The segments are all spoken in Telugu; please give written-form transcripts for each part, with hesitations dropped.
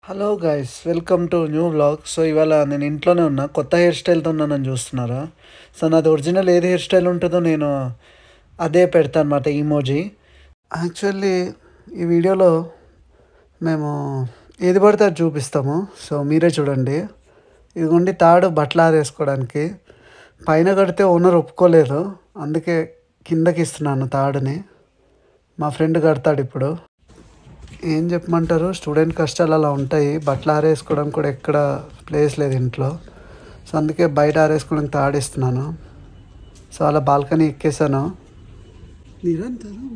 Hello guys, welcome to new vlog. So ఇవాళ నేను ఇంట్లోనే ఉన్నా, కొత్త హెయిర్ స్టైల్తో ఉన్నానని చూస్తున్నారా. సో నాది ఒరిజినల్ ఏది హెయిర్ స్టైల్ ఉంటుందో నేను అదే పెడతాను అనమాట, ఈమోజీ. యాక్చువల్లీ ఈ వీడియోలో మేము ఏది పడితే అది చూపిస్తాము. సో మీరే చూడండి. ఇదిగోండి తాడు బట్టలు ఆరేసుకోవడానికి. పైన కడితే ఓనర్ ఒప్పుకోలేదు, అందుకే కిందకి ఇస్తున్నాను తాడుని. మా ఫ్రెండ్ కడతాడు ఇప్పుడు. ఏం చెప్పమంటారు, స్టూడెంట్ కష్టాలు అలా ఉంటాయి. బట్టలు ఆరేసుకోవడం కూడా ఎక్కడ ప్లేస్ లేదు ఇంట్లో. సో అందుకే బయట ఆరేసుకోవడానికి తాడిస్తున్నాను. సో అలా బాల్కనీ ఎక్కేసాను. నిరంతరం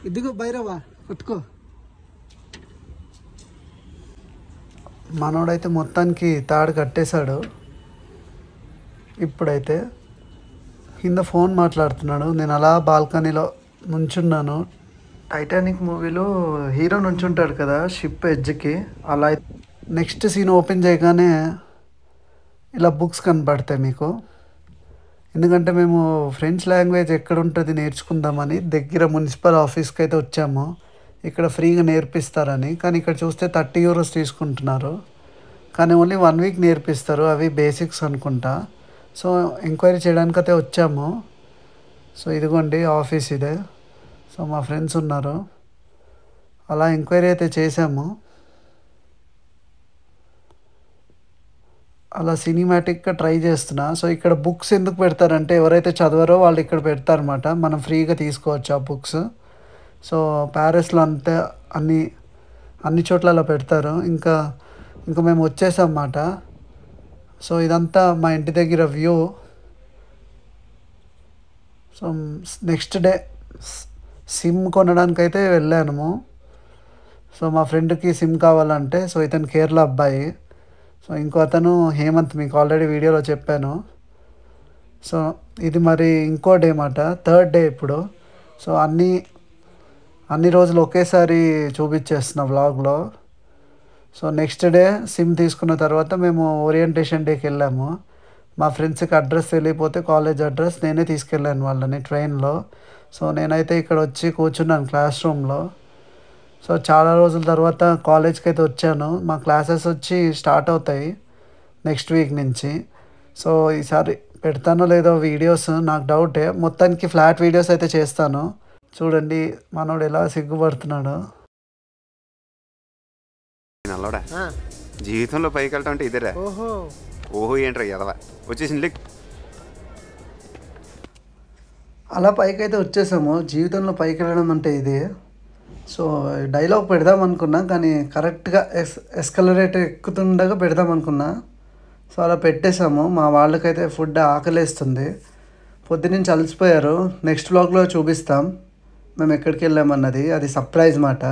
ఇదిగో బైరవా పట్టుకో. మనోడైతే మొత్తానికి తాడు కట్టేశాడు. ఇప్పుడైతే కింద ఫోన్ మాట్లాడుతున్నాడు, నేను అలా బాల్కనీలో నుంచున్నాను. టైటానిక్ మూవీలో హీరో నుంచుంటాడు కదా షిప్ ఎడ్జ్కి, అలా నెక్స్ట్ సీన్ ఓపెన్ చేయగానే ఇలా బుక్స్ కనబడతాయి మీకు. ఎందుకంటే మేము ఫ్రెంచ్ లాంగ్వేజ్ ఎక్కడ ఉంటుంది నేర్చుకుందామని దగ్గర మున్సిపల్ ఆఫీస్కి అయితే వచ్చాము. ఇక్కడ ఫ్రీగా నేర్పిస్తారని, కానీ ఇక్కడ చూస్తే 30 euros తీసుకుంటున్నారు. కానీ ఓన్లీ 1 week నేర్పిస్తారు, అవి బేసిక్స్ అనుకుంటా. సో ఎంక్వైరీ చేయడానికైతే వచ్చాము. సో ఇదిగోండి ఆఫీస్ ఇదే. సో మా ఫ్రెండ్స్ ఉన్నారు, అలా ఎంక్వైరీ అయితే చేసాము. అలా సినిమాటిక్గా ట్రై చేస్తున్నా. సో ఇక్కడ బుక్స్ ఎందుకు పెడతారంటే ఎవరైతే చదవరో వాళ్ళు ఇక్కడ పెడతారన్నమాట, మనం ఫ్రీగా తీసుకోవచ్చు ఆ బుక్స్. సో ప్యారిస్లో అంతే అన్ని చోట్ల అలా పెడతారు. ఇంకా మేము వచ్చేసాం అన్నమాట. సో ఇదంతా మా ఇంటి దగ్గర view. So next day SIM కొనడానికైతే వెళ్ళాను. సో మా ఫ్రెండ్కి సిమ్ కావాలంటే, సో ఇతను కేరళ అబ్బాయి. సో ఇంకో అతను హేమంత్, మీకు ఆల్రెడీ వీడియోలో చెప్పాను. సో ఇది మరి ఇంకో డే అన్నమాట, థర్డ్ డే ఇప్పుడు. సో అన్ని రోజులు ఒకేసారి చూపించేస్తున్నా వ్లాగ్లో. సో నెక్స్ట్ డే సిమ్ తీసుకున్న తర్వాత మేము ఓరియంటేషన్ డేకి వెళ్ళాము. మా ఫ్రెండ్స్కి అడ్రస్ తెలియకపోతే కాలేజ్ అడ్రస్ నేనే తీసుకెళ్ళాను వాళ్ళని ట్రైన్లో. సో నేనైతే ఇక్కడ వచ్చి కూర్చున్నాను క్లాస్ రూమ్లో. సో చాలా రోజుల తర్వాత కాలేజ్కి అయితే వచ్చాను. మా క్లాసెస్ వచ్చి స్టార్ట్ అవుతాయి నెక్స్ట్ వీక్ నుంచి. సో ఈసారి పెడతానో లేదో వీడియోస్ నాకు డౌటే. మొత్తానికి ఫ్లాట్ వీడియోస్ అయితే చేస్తాను. చూడండి మనోడు ఎలా సిగ్గుపడుతున్నాడు. నల్లోడా జీవితంలో పైకి వెళ్ళటం అంటే ఇదేరా. ఓహో ఏంట్రా ఎదవా వచ్చేసింది లిక్. అలా పైకి అయితే వచ్చేసాము. జీవితంలో పైకి వెళ్ళడం అంటే ఇదే. సో డైలాగ్ పెడదాం అనుకున్నా, కానీ కరెక్ట్గా ఎస్కలరేటర్ ఎక్కుతుండగా పెడదాం అనుకున్నా. సో అలా పెట్టేశాము. మా వాళ్ళకైతే ఫుడ్ ఆకలేస్తుంది, పొద్దునుంచి అలసిపోయారు. నెక్స్ట్ వ్లాగ్లో చూపిస్తాం మేము ఎక్కడికి వెళ్ళామన్నది, అది సర్ప్రైజ్ మాట.